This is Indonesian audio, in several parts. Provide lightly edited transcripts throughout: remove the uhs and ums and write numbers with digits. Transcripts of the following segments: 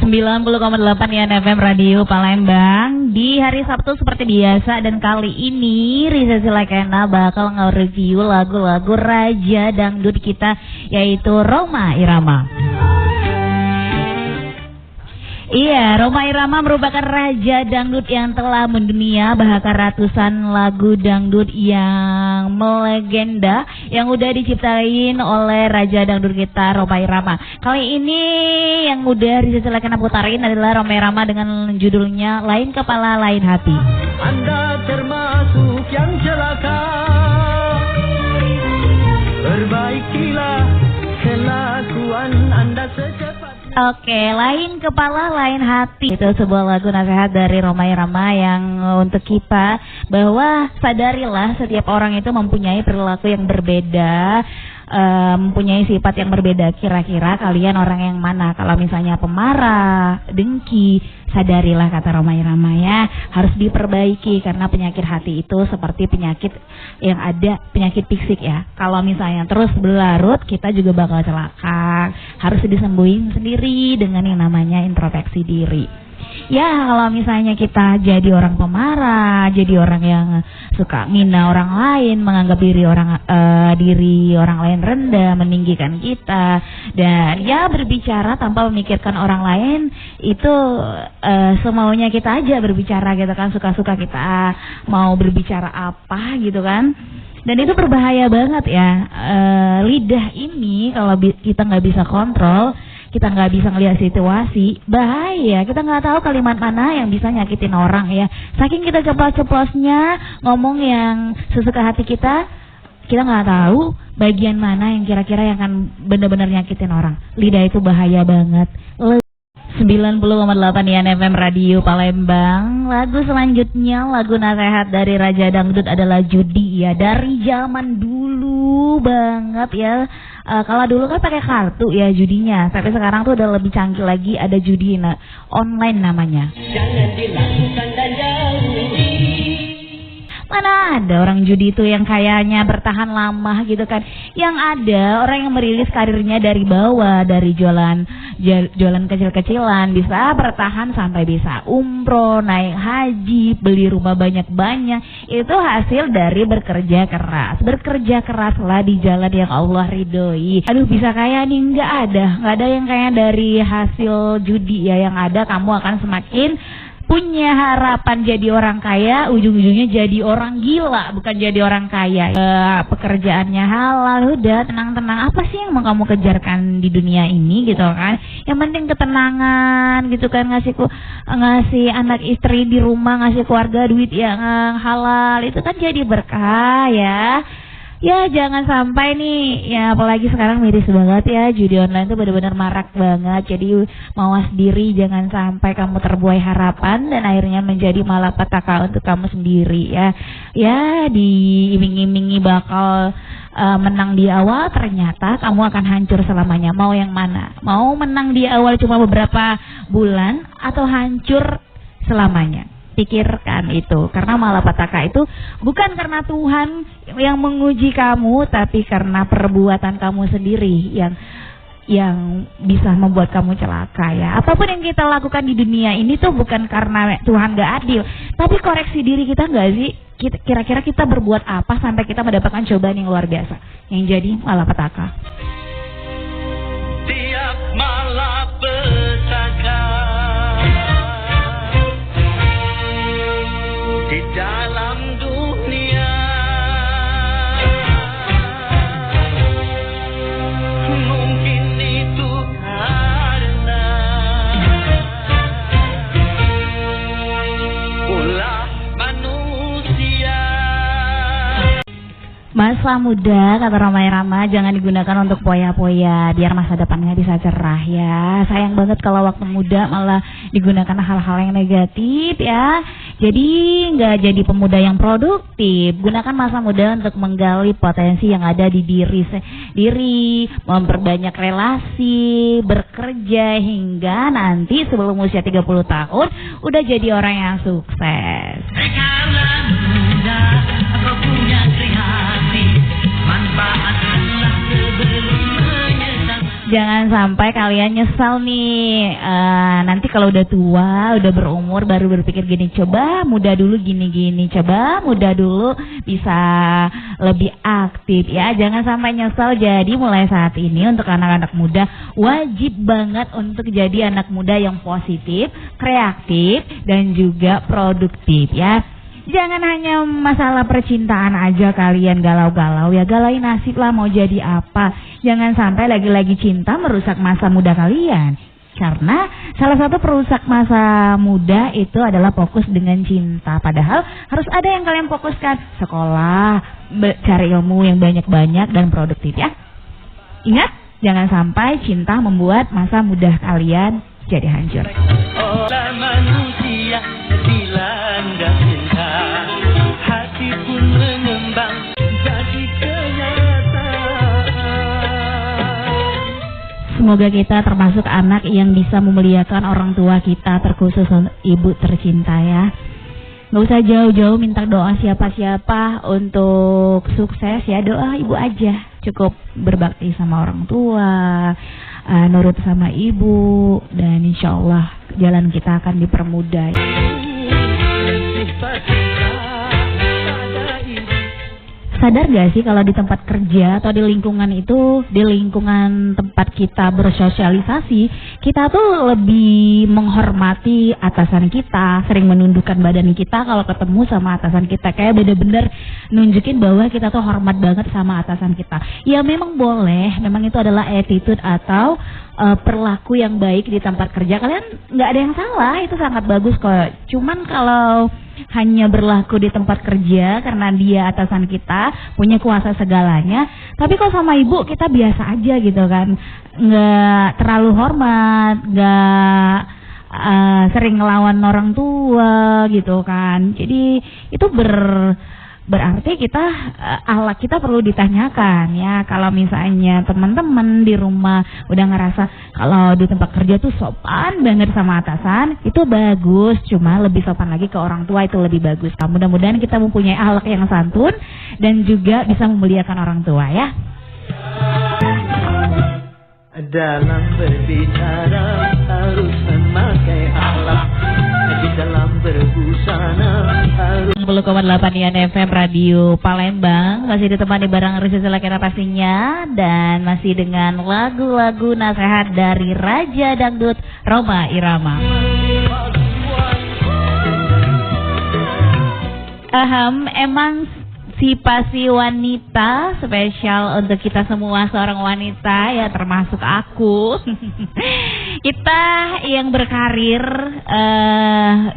90,8 ya FM Radio Palembang. Di hari Sabtu seperti biasa, dan kali ini Riza Silakena bakal nge-review lagu-lagu Raja Dangdut kita, yaitu Rhoma Irama. Iya, Rhoma Irama merupakan raja dangdut yang telah mendunia, bahkan ratusan lagu dangdut yang melegenda yang udah diciptain oleh raja dangdut kita, Rhoma Irama. Kali ini yang udah Riza Silakena putarin adalah Rhoma Irama dengan judulnya Lain Kepala Lain Hati. Anda termasuk yang celaka, perbaikilah kelakuan Anda secepat. Oke, Lain Kepala Lain Hati itu sebuah lagu nasihat dari Rhoma Irama yang untuk kita, bahwa sadarilah setiap orang itu mempunyai perilaku yang berbeda, mempunyai sifat yang berbeda. Kira-kira kalian orang yang mana? Kalau misalnya pemarah, dengki, sadarilah, kata Rhoma Irama, ya harus diperbaiki, karena penyakit hati itu seperti penyakit yang ada, penyakit fisik ya. Kalau misalnya terus berlarut, kita juga bakal celaka. Harus disembuhin sendiri dengan yang namanya introspeksi diri. Ya, kalau misalnya kita jadi orang pemarah, jadi orang yang suka menghina orang lain, menganggap diri orang lain rendah, meninggikan kita, dan ya berbicara tanpa memikirkan orang lain, itu semaunya kita aja berbicara gitu kan, suka-suka kita mau berbicara apa gitu kan. Dan itu berbahaya banget ya. Lidah ini kalau kita nggak bisa kontrol, kita nggak bisa ngelihat situasi, bahaya. Kita nggak tahu kalimat mana yang bisa nyakitin orang ya. Saking kita ceplos-ceplosnya ngomong yang sesuka hati kita nggak tahu bagian mana yang kira-kira yang akan benar-benar nyakitin orang. Lidah itu bahaya banget. 90,8 ya FM Radio Palembang. Lagu selanjutnya, lagu nasihat dari Raja Dangdut adalah Judi ya. Dari zaman dulu banget ya. Kalau dulu kan pakai kartu ya judinya, tapi sekarang tuh udah lebih canggih lagi, ada judi online namanya. Jangan dilakukan dan jauhi. Mana ada orang judi itu yang kayaknya bertahan lama gitu kan. Yang ada orang yang merilis karirnya dari bawah, dari jualan kecil-kecilan, bisa bertahan sampai bisa umroh, naik haji, beli rumah banyak-banyak. Itu hasil dari bekerja keras. Bekerja keraslah di jalan yang Allah ridhoi. Aduh, bisa kaya nih, nggak ada yang kaya dari hasil judi ya. Yang ada kamu akan semakin punya harapan jadi orang kaya, ujung-ujungnya jadi orang gila, bukan jadi orang kaya. Pekerjaannya halal, udah tenang-tenang. Apa sih yang mau kamu kejarkan di dunia ini gitu kan? Yang penting ketenangan gitu kan, ngasih anak istri di rumah, ngasih keluarga duit yang halal, itu kan jadi berkah ya. Ya jangan sampai nih, ya apalagi sekarang miris banget ya, judi online itu benar-benar marak banget. Jadi mawas diri, jangan sampai kamu terbuai harapan dan akhirnya menjadi malapetaka untuk kamu sendiri ya. Ya diiming-imingi bakal menang di awal, ternyata kamu akan hancur selamanya. Mau yang mana? Mau menang di awal cuma beberapa bulan atau hancur selamanya? Pikirkan itu, karena malapetaka itu bukan karena Tuhan yang menguji kamu, tapi karena perbuatan kamu sendiri yang bisa membuat kamu celaka ya. Apapun yang kita lakukan di dunia ini tuh bukan karena Tuhan gak adil, tapi koreksi diri kita gak sih? Kira-kira kita berbuat apa sampai kita mendapatkan cobaan yang luar biasa, yang jadi malapetaka. Tiap malapetaka di dalam dunia, mungkin itu karena ulah manusia. Masa muda, kata Rhoma Irama, jangan digunakan untuk poya-poya, biar masa depannya bisa cerah ya. Sayang banget kalau waktu muda malah digunakan hal-hal yang negatif ya. Jadi nggak jadi pemuda yang produktif. Gunakan masa muda untuk menggali potensi yang ada di diri, memperbanyak relasi, bekerja hingga nanti sebelum usia 30 tahun udah jadi orang yang sukses. Kau punya kreasi, manfaatkanlah sebelum menyesal. Jangan sampai kalian nyesal nih. Nanti kalau udah tua, udah berumur baru berpikir gini, coba muda dulu gini-gini, coba muda dulu bisa lebih aktif ya. Jangan sampai nyesal. Jadi mulai saat ini untuk anak-anak muda wajib banget untuk jadi anak muda yang positif, kreatif dan juga produktif ya. Jangan hanya masalah percintaan aja kalian galau-galau ya, galain nasib lah mau jadi apa. Jangan sampai lagi-lagi cinta merusak masa muda kalian. Karena salah satu perusak masa muda itu adalah fokus dengan cinta. Padahal harus ada yang kalian fokuskan, sekolah, cari ilmu yang banyak-banyak dan produktif ya. Ingat, jangan sampai cinta membuat masa muda kalian jadi hancur. Orang manusia dilanda cinta, hati pun mengembang jadi kenyataan. Semoga kita termasuk anak yang bisa memuliakan orang tua kita, terkhusus ibu tercinta ya. Gak usah jauh-jauh minta doa siapa-siapa untuk sukses ya, doa ibu aja. Cukup berbakti sama orang tua, nurut sama ibu, dan insya Allah jalan kita akan dipermudah. Sadar gak sih kalau di tempat kerja atau di lingkungan itu, di lingkungan tempat kita bersosialisasi, kita tuh lebih menghormati atasan kita, sering menundukkan badan kita kalau ketemu sama atasan kita. Kayak bener-bener nunjukin bahwa kita tuh hormat banget sama atasan kita. Ya memang boleh, memang itu adalah attitude atau perilaku yang baik di tempat kerja. Kalian nggak ada yang salah, itu sangat bagus kok. Cuman kalau hanya berlaku di tempat kerja karena dia atasan kita, punya kuasa segalanya, tapi kalau sama ibu kita biasa aja gitu kan, nggak terlalu hormat, nggak sering ngelawan orang tua gitu kan. Jadi itu berarti kita akhlak kita perlu ditanyakan ya. Kalau misalnya teman-teman di rumah udah ngerasa kalau di tempat kerja tuh sopan banget sama atasan, itu bagus. Cuma lebih sopan lagi ke orang tua itu lebih bagus. Mudah-mudahan kita mempunyai akhlak yang santun dan juga bisa memuliakan orang tua ya. Dalam berbicara harus memakai akhlak, di dalam berbusana harus 60,8 IAN FM Radio Palembang. Masih ditemani barang Rizky Selakira pastinya, dan masih dengan lagu-lagu nasihat dari Raja Dangdut Rhoma Irama. Emang sifat wanita spesial untuk kita semua, seorang wanita ya termasuk aku. Kita yang berkarir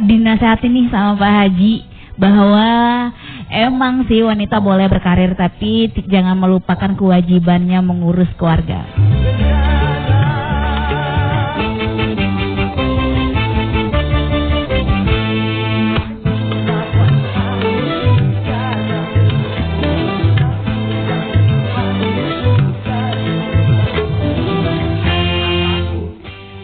dinasehatin nih sama Pak Haji bahwa emang sih wanita boleh berkarir, tapi jangan melupakan kewajibannya mengurus keluarga.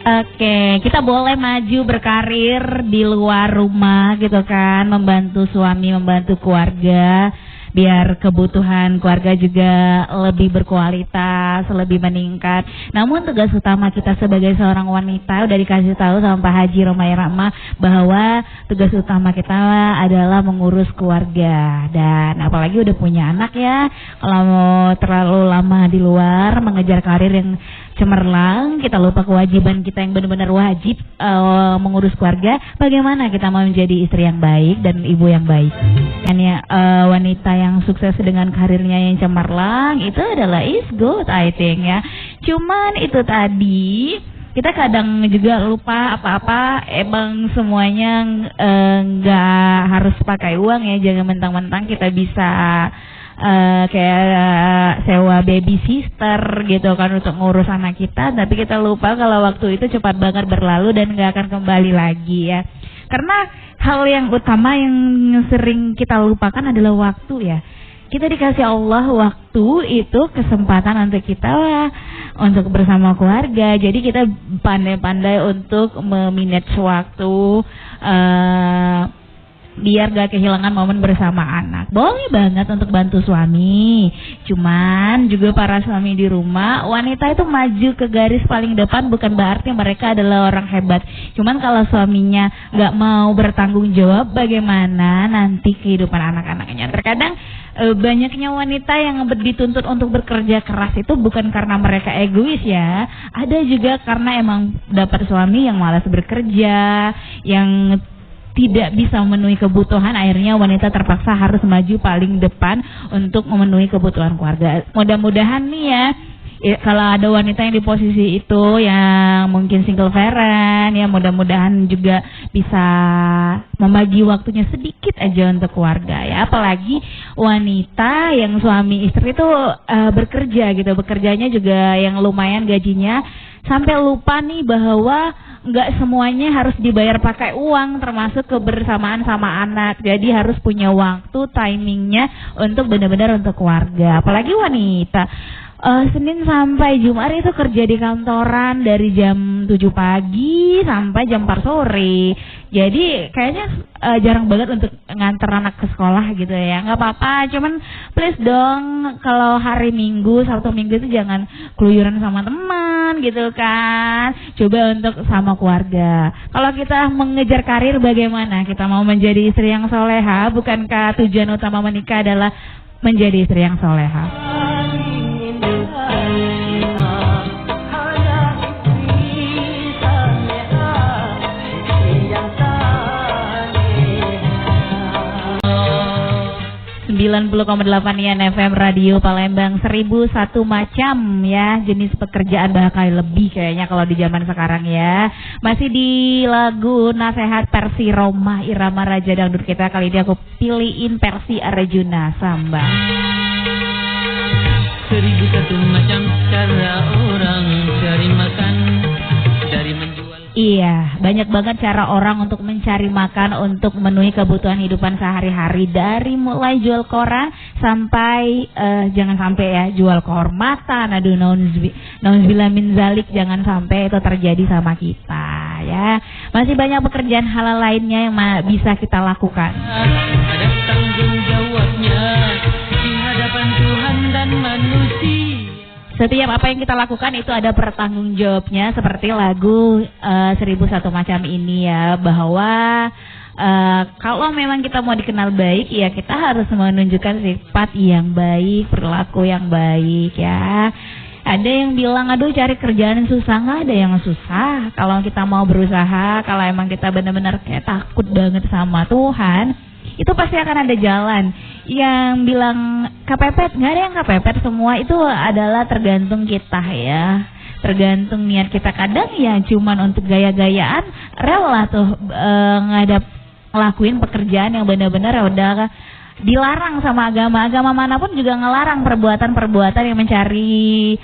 Oke, kita boleh maju berkarir di luar rumah gitu kan, membantu suami, membantu keluarga, biar kebutuhan keluarga juga lebih berkualitas, lebih meningkat. Namun tugas utama kita sebagai seorang wanita udah dikasih tahu sama Pak Haji Rhoma Irama bahwa tugas utama kita adalah mengurus keluarga. Dan apalagi udah punya anak ya, kalau mau terlalu lama di luar mengejar karir yang cemerlang, kita lupa kewajiban kita yang benar-benar wajib mengurus keluarga. Bagaimana kita mau menjadi istri yang baik dan ibu yang baik? Dan ya, wanita yang sukses dengan karirnya yang cemerlang itu adalah is good I think ya. Cuman itu tadi kita kadang juga lupa apa-apa. Emang semuanya nggak harus pakai uang ya. Jangan mentang-mentang kita bisa kayak sewa baby sister gitu kan untuk ngurus anak kita, tapi kita lupa kalau waktu itu cepat banget berlalu dan gak akan kembali lagi ya. Karena hal yang utama yang sering kita lupakan adalah waktu ya. Kita dikasih Allah waktu itu kesempatan untuk kita untuk bersama keluarga. Jadi kita pandai-pandai untuk memanage waktu, biar gak kehilangan momen bersama anak. Boleh banget untuk bantu suami. Cuman juga para suami di rumah, wanita itu maju ke garis paling depan bukan berarti mereka adalah orang hebat. Cuman kalau suaminya gak mau bertanggung jawab, bagaimana nanti kehidupan anak-anaknya. Terkadang banyaknya wanita yang dituntut untuk bekerja keras itu bukan karena mereka egois ya. Ada juga karena emang dapat suami yang malas bekerja, yang tidak bisa memenuhi kebutuhan, akhirnya wanita terpaksa harus maju paling depan untuk memenuhi kebutuhan keluarga. Mudah-mudahan nih ya, kalau ada wanita yang di posisi itu yang mungkin single parent ya, mudah-mudahan juga bisa membagi waktunya sedikit aja untuk keluarga ya. Apalagi wanita yang suami istri itu bekerja gitu, bekerjanya juga yang lumayan gajinya, sampai lupa nih bahwa nggak semuanya harus dibayar pakai uang, termasuk kebersamaan sama anak. Jadi harus punya waktu, timingnya untuk benar-benar untuk keluarga. Apalagi wanita Senin sampai Jumat itu kerja di kantoran dari jam 7 pagi sampai jam 4 sore. Jadi kayaknya jarang banget untuk nganter anak ke sekolah gitu ya. Nggak apa-apa, cuman please dong kalau hari Minggu, Sabtu Minggu itu jangan keluyuran sama teman gitu kan. Coba untuk sama keluarga. Kalau kita mengejar karir bagaimana? Kita mau menjadi istri yang soleha, bukankah tujuan utama menikah adalah menjadi istri yang soleha? .8 FM Radio Palembang, 1001 macam ya jenis pekerjaan, bahkan lebih kayaknya kalau di zaman sekarang ya. Masih di lagu Nasehat versi Roma Irama Raja Dangdut kita, kali ini aku pilihin versi Arjuna Samba. 1001 macam cara orang cari makan, dari menjual. Iya, banyak banget cara orang untuk mencari makan, untuk memenuhi kebutuhan hidupan sehari-hari. Dari mulai jual koran sampai jangan sampai ya jual kehormatan. Aduh, nauzubillah min zalik, jangan sampai itu terjadi sama kita ya. Masih banyak pekerjaan halal lainnya yang bisa kita lakukan. Ada tanggung jawabnya di hadapan Tuhan dan manusia. Setiap apa yang kita lakukan itu ada pertanggung jawabnya, seperti lagu 1001 macam ini ya, bahwa kalau memang kita mau dikenal baik ya kita harus menunjukkan sifat yang baik, perilaku yang baik ya. Ada yang bilang aduh cari kerjaan susah, nggak ada yang susah. Kalau kita mau berusaha, kalau emang kita benar-benar kayak takut banget sama Tuhan, itu pasti akan ada jalan. Yang bilang kepepet, nggak ada yang kepepet, semua itu adalah tergantung kita ya, tergantung niat kita. Kadang ya cuman untuk gaya-gayaan rela tuh ngelakuin pekerjaan yang benar-benar ya udah dilarang sama agama manapun juga ngelarang perbuatan-perbuatan yang mencari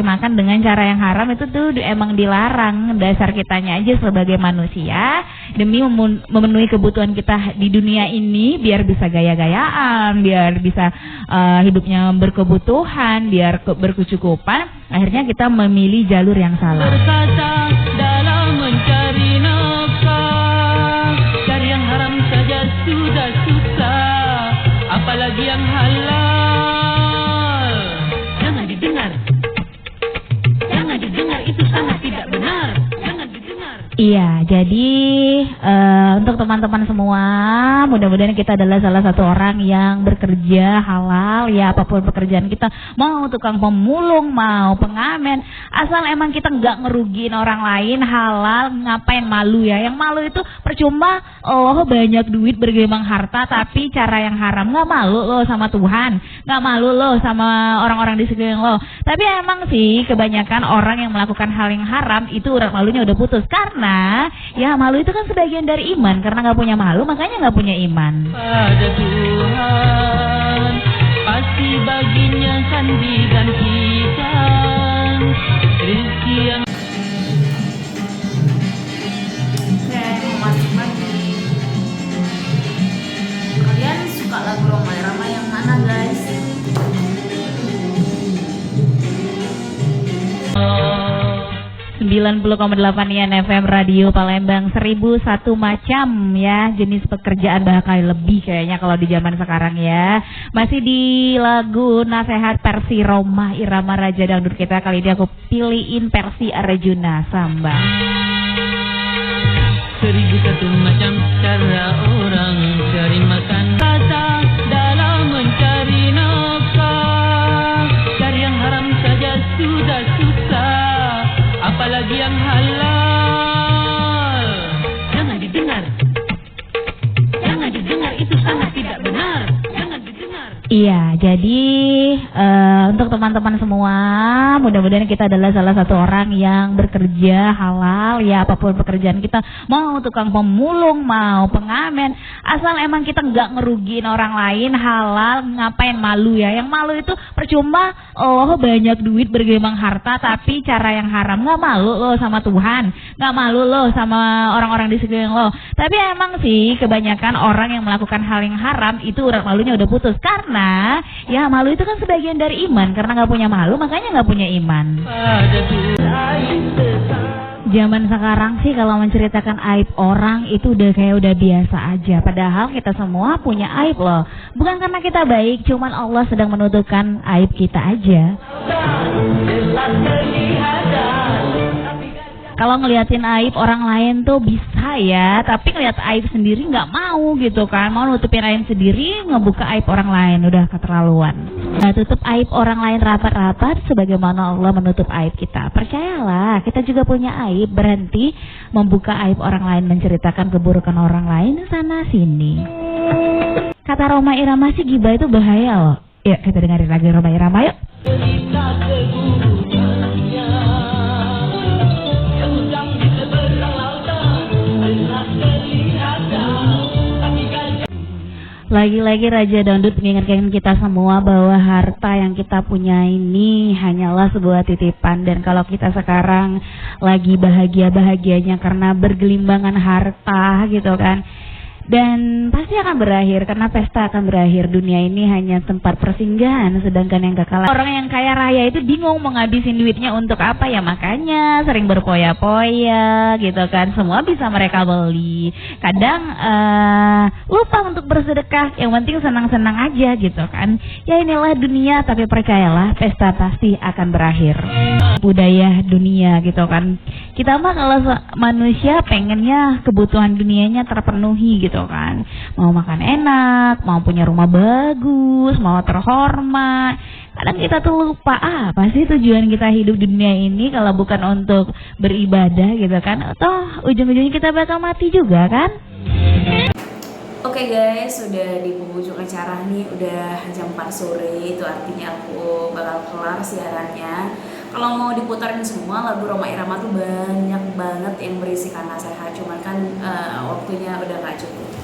makan dengan cara yang haram, itu tuh emang dilarang. Dasar kitanya aja sebagai manusia demi memenuhi kebutuhan kita di dunia ini, biar bisa gaya-gayaan, biar bisa hidupnya berkebutuhan, biar berkecukupan, akhirnya kita memilih jalur yang salah. Berkata dalam mencari nafkah, cari yang haram saja sudah susah, apalagi yang halal. Jangan didengar itu sangat tidak benar. Jangan didengar. Iya, jadi untuk teman-teman semua, mudah-mudahan kita adalah salah satu orang yang bekerja halal ya, apapun pekerjaan kita, mau tukang pemulung, mau pengamen, asal emang kita nggak ngerugiin orang lain, halal, ngapain malu ya. Yang malu itu percuma lo banyak duit bergemang harta tapi cara yang haram, nggak malu lo sama Tuhan, nggak malu lo sama orang-orang di sekeliling lo. Tapi emang sih kebanyakan orang yang melakukan hal yang haram itu urat malunya udah putus, karena ya malu itu kan sebagian dari iman. Karena nggak punya malu makanya nggak punya iman. Pada Tuhan pasti baginya kan digantikan rezeki yang Kalian suka lagu Roma Irama yang mana guys? 90,8 IAN FM Radio Palembang. 1001 macam ya jenis pekerjaan, bahkan lebih kayaknya kalau di zaman sekarang ya. Masih di lagu Nasihat versi Roma Irama Raja Dangdut kita. Kali ini aku pilihin versi Arjuna Samba. 1001 macam cara orang cari makan, rasa dalam mencari nafkah. Cari yang haram saja sudah susah, apalagi yang halal. Jangan didengar, jangan didengar, itu sangat tidak benar. Jangan didengar. Iya, jadi untuk teman-teman semua, mudah-mudahan kita adalah salah satu orang yang bekerja halal ya, apapun pekerjaan kita, mau tukang pemulung, mau pengamen, asal emang kita nggak ngerugiin orang lain, halal, ngapain malu ya? Yang malu itu percuma, oh banyak duit bergemang harta, tapi cara yang haram, nggak malu lo sama Tuhan, nggak malu lo sama orang-orang di sekeliling lo. Tapi emang sih kebanyakan orang yang melakukan hal yang haram itu urat malunya udah putus, karena ya malu itu kan sebagian dari iman. Karena nggak punya malu, makanya nggak punya iman. Zaman sekarang sih kalau menceritakan aib orang itu udah biasa aja. Padahal kita semua punya aib loh. Bukan karena kita baik, cuman Allah sedang menutupkan aib kita aja. Kalau ngeliatin aib orang lain tuh bisa ya, tapi ngeliat aib sendiri nggak mau gitu kan. Mau nutupin aib sendiri, ngebuka aib orang lain, udah keterlaluan. Nah, tutup aib orang lain rapat-rapat sebagaimana Allah menutup aib kita. Percayalah, kita juga punya aib. Berhenti membuka aib orang lain, menceritakan keburukan orang lain sana sini. Kata Roma Irama sih gibah itu bahaya loh. Yuk kita dengerin lagi Roma Irama yuk. Lagi-lagi Raja Dangdut mengingatkan kita semua bahwa harta yang kita punya ini hanyalah sebuah titipan. Dan kalau kita sekarang lagi bahagia-bahagianya karena bergelimbangan harta gitu kan, dan pasti akan berakhir, karena pesta akan berakhir. Dunia ini hanya tempat persinggahan, sedangkan yang kekal, orang yang kaya raya itu bingung mau ngabisin duitnya untuk apa ya, makanya sering berpoya-poya gitu kan. Semua bisa mereka beli, kadang lupa untuk bersedekah, yang penting senang-senang aja gitu kan. Ya inilah dunia, tapi percayalah pesta pasti akan berakhir. Budaya dunia gitu kan. Kita mah kalau manusia pengennya kebutuhan dunianya terpenuhi gitu kan, mau makan enak, mau punya rumah bagus, mau terhormat. Kadang kita tuh lupa apa sih tujuan kita hidup di dunia ini kalau bukan untuk beribadah gitu kan. Toh ujung-ujungnya kita bakal mati juga kan. Oke guys, sudah di penghujung acara nih, udah jam 4 sore, itu artinya aku bakal kelar siarannya. Kalau mau diputarin semua lagu Roma Irama tuh banyak banget yang berisikan nasihat, cuman kan waktunya udah gak cukup.